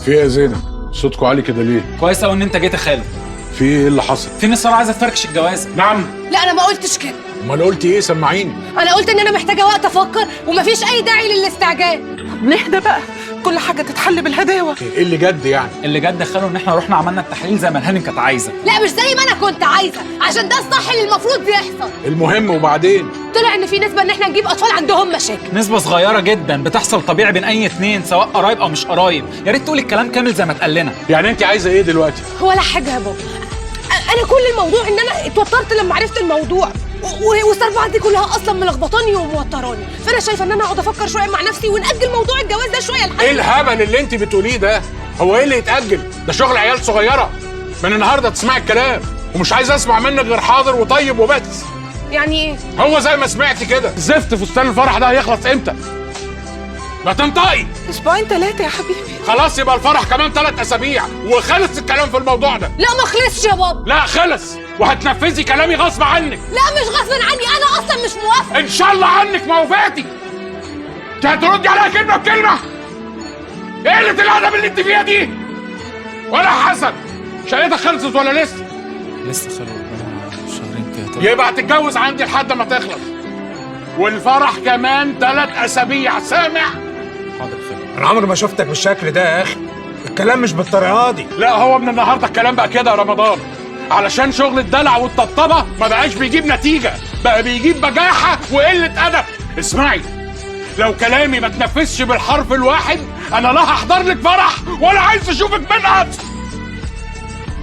في ايه يا زينب؟ صوتكوا عالي كده ليه؟ كويس قوي ان انت جيت يا خالد. في ايه اللي حصل؟ في ناس عايزه تفركش الجواز. نعم؟ لا انا ما قلتش كده. امال قلتي ايه؟ سمعيني. انا قلت ان انا محتاجه وقت افكر ومفيش اي داعي للاستعجال. طب نهدى بقى، كل حاجه تتحل بالهداوه. ايه اللي جد يعني؟ اللي جد خاله ان احنا رحنا عملنا التحليل زي ما الهانم كانت عايزه. لا مش زي ما انا كنت عايزه، عشان ده الصح اللي المفروض يحصل. المهم وبعدين؟ طلع ان في نسبه ان احنا نجيب اطفال عندهم مشاكل. نسبة صغيرة جدا بتحصل طبيعي بين اي اتنين سواء قرايب او مش قرايب. يا ريت تقولي الكلام كامل زي ما اتقال لنا. يعني انت عايزه ايه دلوقتي؟ ولا حاجه يا بابا. انا كل الموضوع ان انا اتوترت لما عرفت الموضوع، والصربعه دي كلها اصلا ملخبطاني وموتراني، فانا شايفه ان انا اقعد افكر شويه مع نفسي ونأجل موضوع الجواز ده شويه لحد. ايه الهبل اللي انت بتقوليه ده؟ هو ايه اللي يتأجل؟ ده شغل عيال صغيره. من النهارده تسمعي الكلام، ومش عايز اسمع منك غير حاضر وطيب وبس. يعني ايه؟ هو زي ما سمعتي كده، زفت فستان الفرح ده هيخلص امتى؟ ما تنطقي. اسبوعين 3 يا حبيبي. خلاص يبقى الفرح كمان 3 اسابيع وخلص الكلام في الموضوع ده. لا ما خلصش يا بابا. لا خلص، وهتنفذي كلامي غصب عنك. لا مش غصب عني، انا اصلا مش موافقه. ان شاء الله عنك ما وافقتي. انت هتردي عليها كلمه بكلمه؟ ايه قله الادب اللي انت فيها دي؟ ولا حسن شقتك خلصت ولا لسه؟ لسه خلو ربنا شهرين كده. يبقى هتتجوز عندي لحد ما تخلص، والفرح كمان 3 اسابيع. سامع؟ حاضر خلو. انا عمري ما شفتك بالشكل ده يا اخي، الكلام مش بالطريقه دي. لا هو من النهارده الكلام بقى كده يا رمضان، علشان شغل الدلع والطبطبه ما بقاش بيجيب نتيجه، بقى بيجيب بجاحه وقله ادب. اسمعي، لو كلامي ما تنفذش بالحرف الواحد انا لا هحضر لك فرح ولا عايز اشوفك منقط.